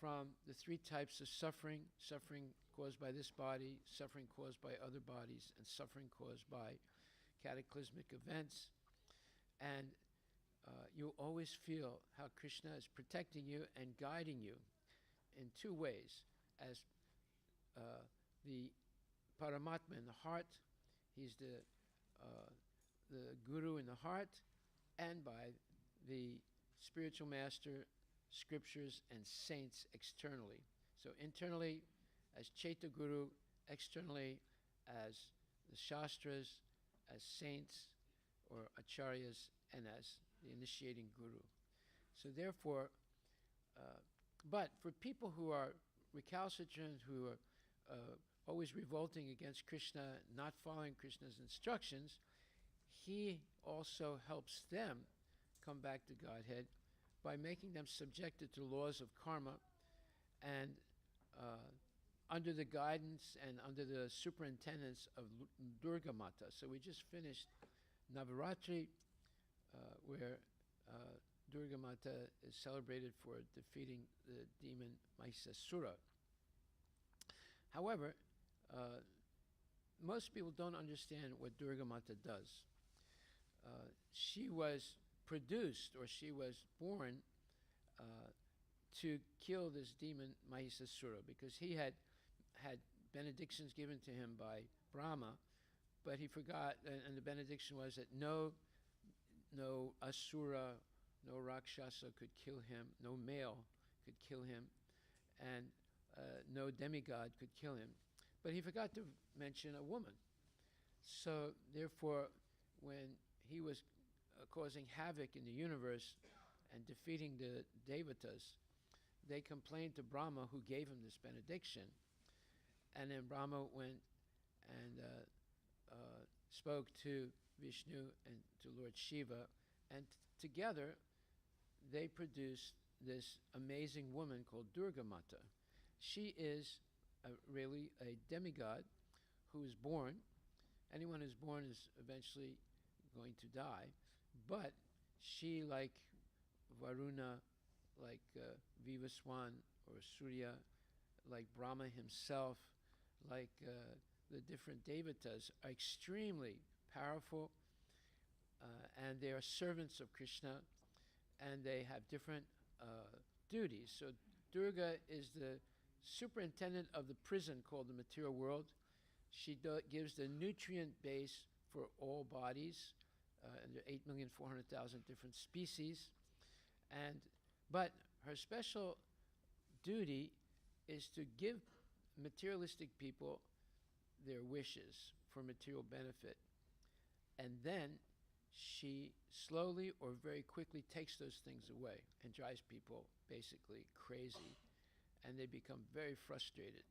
from the three types of suffering: suffering caused by this body, suffering caused by other bodies, and suffering caused by cataclysmic events. And you'll always feel how Krishna is protecting you and guiding you in two ways: as the Paramatma in the heart. He's the Guru in the heart, and by the spiritual master, scriptures, and saints externally. So internally as Chaita Guru, externally as the Shastras, as saints or acharyas, and as the initiating Guru. So therefore, but for people who are recalcitrant, who are always revolting against Krishna, not following Krishna's instructions, he also helps them come back to Godhead by making them subjected to laws of karma and under the guidance and under the superintendence of Durga Mata. So we just finished Navaratri, where Durga Mata is celebrated for defeating the demon Mahisasura. However, most people don't understand what Durga Mata does. She was produced, or she was born to kill this demon Mahisasura, because he had benedictions given to him by Brahma, but he forgot, and the benediction was that no asura, no rakshasa could kill him, no male could kill him, and no demigod could kill him. But he forgot to mention a woman. So therefore, when he was causing havoc in the universe and defeating the devatas, they complained to Brahma, who gave him this benediction. And then Brahma went and spoke to Vishnu and to Lord Shiva, and together they produced this amazing woman called Durga Mata. She is really a demigod who is born. Anyone who's born is eventually going to die, but she, like Varuna, like Vivaswan or Surya, like Brahma himself, like the different devatas, are extremely powerful, and they are servants of Krishna, and they have different duties. So Durga is the superintendent of the prison called the material world. She gives the nutrient base for all bodies, and there are 8,400,000 different species. But her special duty is to give materialistic people their wishes for material benefit. And then she slowly or very quickly takes those things away and drives people basically crazy, and they become very frustrated.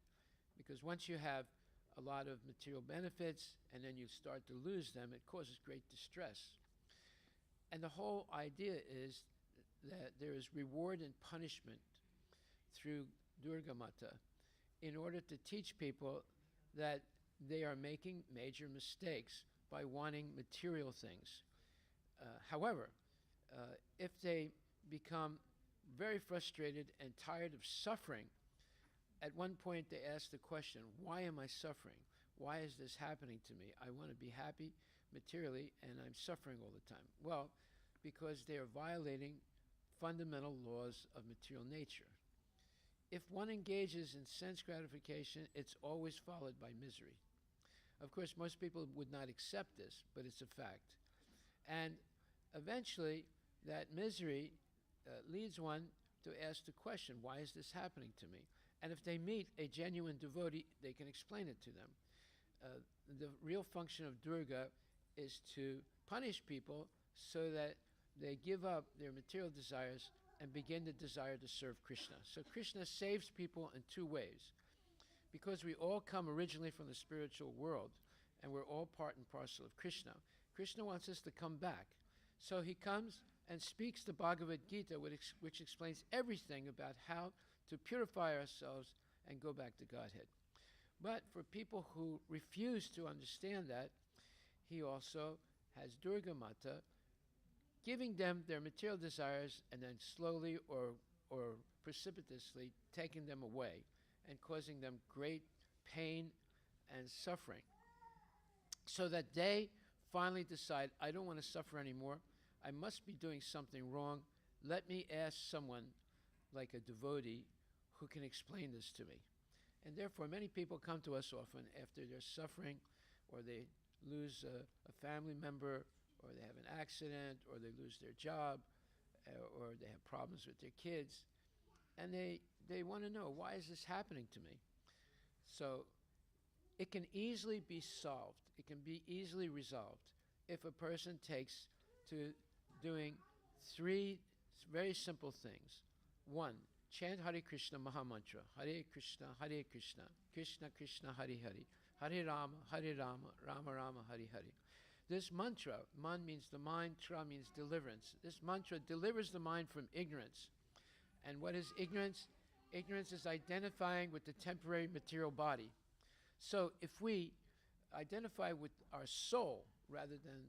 Because once you have a lot of material benefits and then you start to lose them, it causes great distress. And the whole idea is that there is reward and punishment through Durga Mata in order to teach people that they are making major mistakes by wanting material things. However, if they become very frustrated and tired of suffering, at one point they ask the question, why am I suffering? Why is this happening to me? I want to be happy materially, and I'm suffering all the time. Well, because they are violating fundamental laws of material nature. If one engages in sense gratification, it's always followed by misery. Of course, most people would not accept this, but it's a fact. And eventually, that misery leads one to ask the question, why is this happening to me? And if they meet a genuine devotee, they can explain it to them. The real function of Durga is to punish people so that they give up their material desires and begin to desire to serve Krishna. So Krishna saves people in two ways. Because we all come originally from the spiritual world, and we're all part and parcel of Krishna, Krishna wants us to come back. So he comes and speaks the Bhagavad Gita, which explains everything about how to purify ourselves and go back to Godhead. But for people who refuse to understand that, he also has Durga Mata giving them their material desires and then slowly or precipitously taking them away and causing them great pain and suffering, so that they finally decide, I don't want to suffer anymore. I must be doing something wrong. Let me ask someone like a devotee who can explain this to me. And therefore, many people come to us often after they're suffering, or they lose a family member, or they have an accident, or they lose their job, or they have problems with their kids, and they want to know, why is this happening to me? So it can easily be solved. It can be easily resolved if a person takes to doing three very simple things. One, chant Hare Krishna Mahamantra. Hare Krishna, Krishna Krishna, Hare Hare, Hare Rama, Rama Rama, Hare Hare. This mantra, man means the mind, tra means deliverance. This mantra delivers the mind from ignorance. And what is ignorance? Ignorance is identifying with the temporary material body. So if we identify with our soul rather than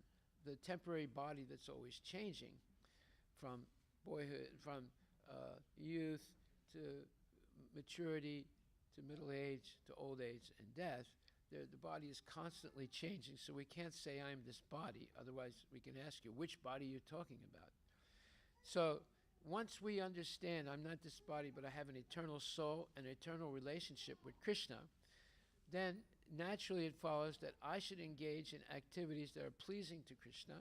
the temporary body that's always changing, from boyhood, from youth to maturity to middle age to old age and death, the body is constantly changing. So we can't say I'm this body. Otherwise, we can ask you, which body you're talking about. So once we understand I'm not this body, but I have an eternal soul, an eternal relationship with Krishna, then naturally it follows that I should engage in activities that are pleasing to Krishna.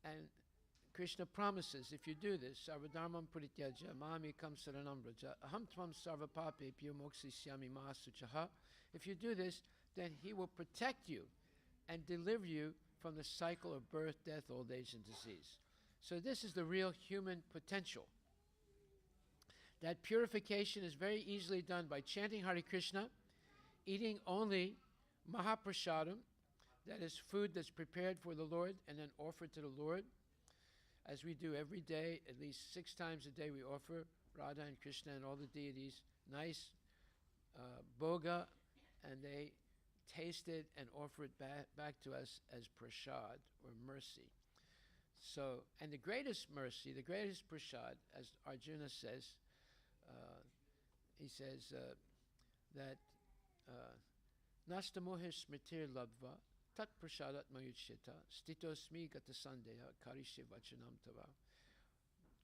And Krishna promises, if you do this, sarvadharmam parityajya mamekam saranam vraja aham tvam sarvapapebhyo mokshishyami ma suchaha. If you do this, then he will protect you and deliver you from the cycle of birth, death, old age, and disease. So this is the real human potential. That purification is very easily done by chanting Hare Krishna, eating only Mahaprasadam, that is food that's prepared for the Lord and then offered to the Lord, as we do every day. At least 6 times a day we offer Radha and Krishna and all the deities nice bhoga, and they taste it and offer it back to us as prasad, or mercy. So, and the greatest mercy, the greatest prasad, as Arjuna says, he says that Nastamohe smritir labva tat prasadat mayuchyata stitosmi gata sandeha karishe vachanam tava.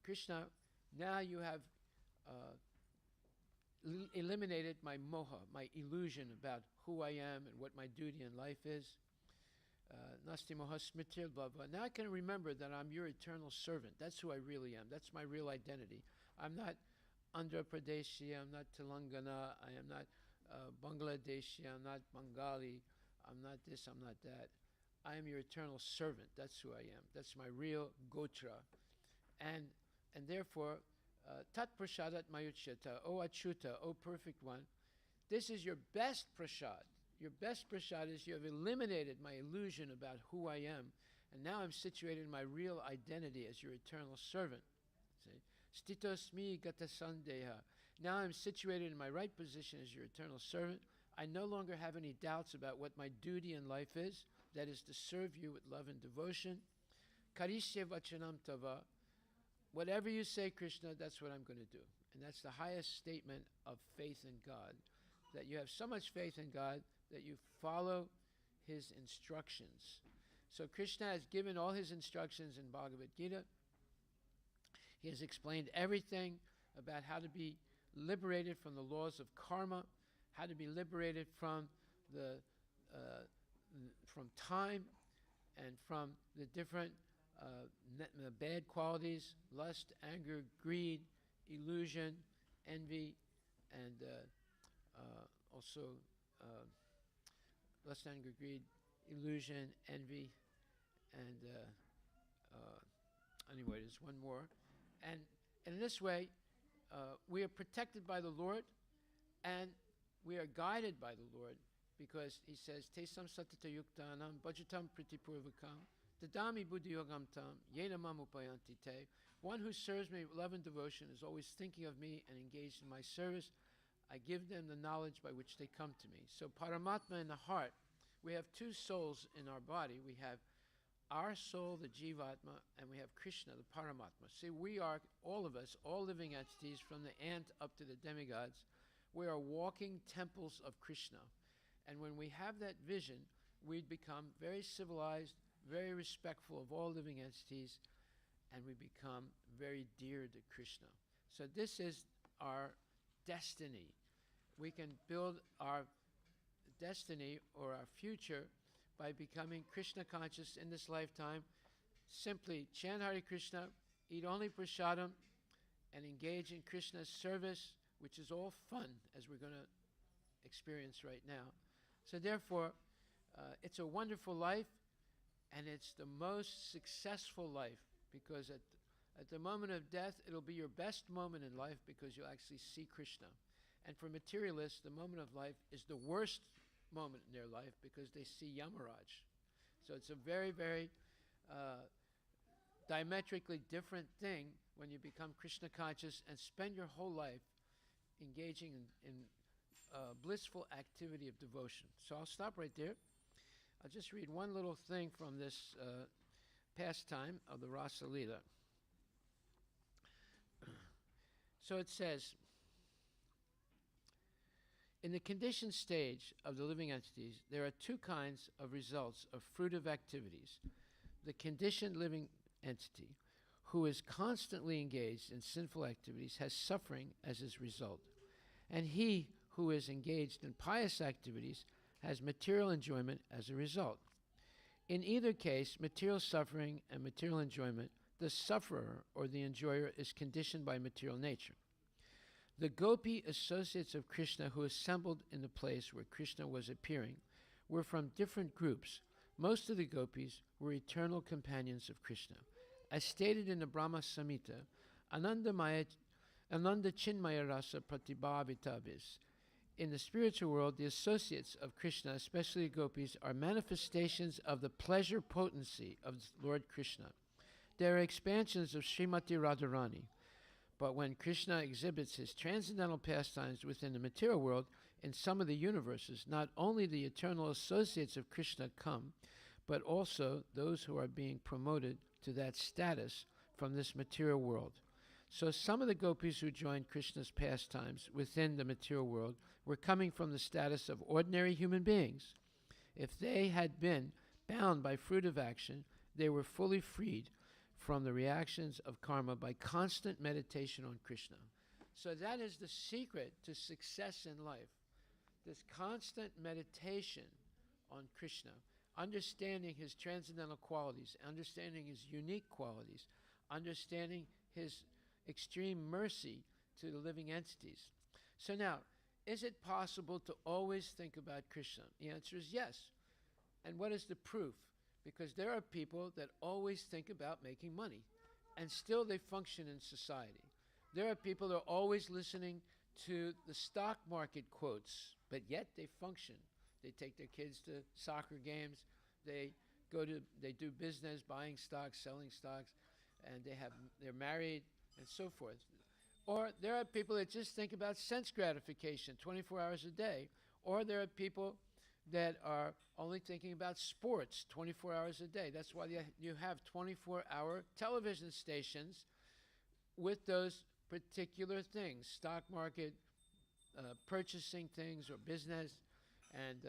Krishna, now you have eliminated my moha, my illusion about who I am and what my duty in life is. Nasti moha smritir labva. Now I can remember that I'm your eternal servant. That's who I really am. That's my real identity. I'm not Andhra Pradeshi, I'm not Telangana, I am not Bangladeshi, I'm not Bengali, I'm not this, I'm not that. I am your eternal servant. That's who I am. That's my real gotra. And therefore, Tat Prasadat Mayuchyata, O Achyuta, O perfect one, this is your best prasad. Your best prasad is you have eliminated my illusion about who I am, and now I'm situated in my real identity as your eternal servant. See? Stitosmi gata sandeha. Now I'm situated in my right position as your eternal servant. I no longer have any doubts about what my duty in life is, that is to serve you with love and devotion. Karishya vachanam tava. Whatever you say, Krishna, that's what I'm going to do. And that's the highest statement of faith in God, that you have so much faith in God that you follow his instructions. So Krishna has given all his instructions in Bhagavad Gita. He has explained everything about how to be liberated from the laws of karma, how to be liberated from from time and from the different bad qualities: lust, anger, greed, illusion, envy, and also lust, anger, greed, illusion, envy, and anyway, there's one more. And in this way, we are protected by the Lord, and we are guided by the Lord, because he says, Tesam satata yuktanam bhajatam pritipurvakam dadami buddhiyogam tam yena mam upayanti te. One who serves me with love and devotion is always thinking of me and engaged in my service. I give them the knowledge by which they come to me. So Paramatma in the heart, we have 2 souls in our body. We have our soul, the Jivatma, and we have Krishna, the Paramatma. See, we are, all of us, all living entities, from the ant up to the demigods, we are walking temples of Krishna. And when we have that vision, we become very civilized, very respectful of all living entities, and we become very dear to Krishna. So this is our destiny. we can build our destiny or our future by becoming Krishna conscious in this lifetime. Simply chant Hare Krishna, eat only prasadam, and engage in Krishna's service, which is all fun, as we're going to experience right now. So therefore, it's a wonderful life, and it's the most successful life, because at the moment of death, it'll be your best moment in life, because you'll actually see Krishna. And for materialists, the moment of life is the worst moment in their life, because they see Yamaraj. So it's a very, very diametrically different thing when you become Krishna conscious and spend your whole life engaging in blissful activity of devotion. So I'll stop right there. I'll just read one little thing from this pastime of the Rasa Lila. So it says, in the conditioned stage of the living entities, there are two kinds of results of fruitive activities. The conditioned living entity, who is constantly engaged in sinful activities, has suffering as his result. And he who is engaged in pious activities has material enjoyment as a result. In either case, material suffering and material enjoyment, the sufferer or the enjoyer is conditioned by material nature. The gopi associates of Krishna who assembled in the place where Krishna was appearing were from different groups. Most of the gopis were eternal companions of Krishna. As stated in the Brahma Samhita, Ananda Chinmaya Rasa Pratibhavitabis. In the spiritual world, the associates of Krishna, especially the gopis, are manifestations of the pleasure potency of Lord Krishna. They are expansions of Srimati Radharani. But when Krishna exhibits his transcendental pastimes within the material world, in some of the universes, not only the eternal associates of Krishna come, but also those who are being promoted to that status from this material world. So some of the gopis who joined Krishna's pastimes within the material world were coming from the status of ordinary human beings. If they had been bound by fruit of action, they were fully freed from the reactions of karma by constant meditation on Krishna. So that is the secret to success in life. This constant meditation on Krishna, understanding his transcendental qualities, understanding his unique qualities, understanding his extreme mercy to the living entities. So now, is it possible to always think about Krishna? The answer is yes. And what is the proof? Because there are people that always think about making money, and still they function in society. There are people that are always listening to the stock market quotes, but yet they function. They take their kids to soccer games, they do business, buying stocks, selling stocks, and they're married and so forth. Or there are people that just think about sense gratification 24 hours a day. Or there are people that are only thinking about sports 24 hours a day. That's why you have 24-hour television stations with those particular things, stock market, purchasing things or business, and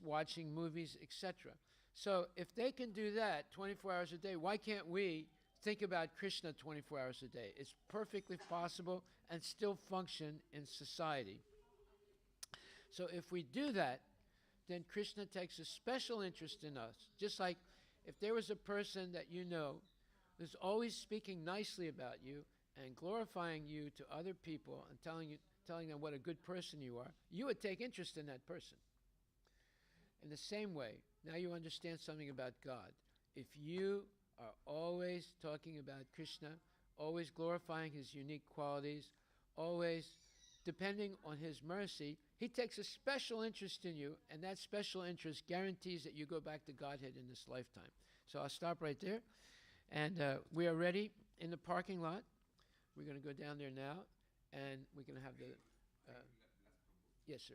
watching movies, etc. So if they can do that 24 hours a day, why can't we think about Krishna 24 hours a day? It's perfectly possible and still function in society. So if we do that, then Krishna takes a special interest in us. Just like if there was a person that you know who's always speaking nicely about you and glorifying you to other people and telling them what a good person you are, you would take interest in that person. In the same way, now you understand something about God. If you are always talking about Krishna, always glorifying his unique qualities, always depending on his mercy, he takes a special interest in you, and that special interest guarantees that you go back to Godhead in this lifetime. So I'll stop right there. And we are ready in the parking lot. We're going to go down there now, and we're going to have the... yes, sir.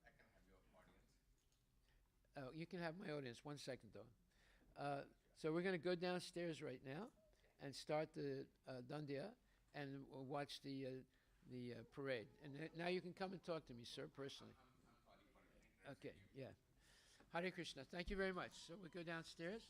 I can have your audience. Oh, you can have my audience. 1 second, though. So we're going to go downstairs right now and start the dandiya, and we'll watch the parade. And now you can come and talk to me, sir, personally. I'm sorry for it. Okay, yeah. Hare Krishna. Thank you very much. So we go downstairs.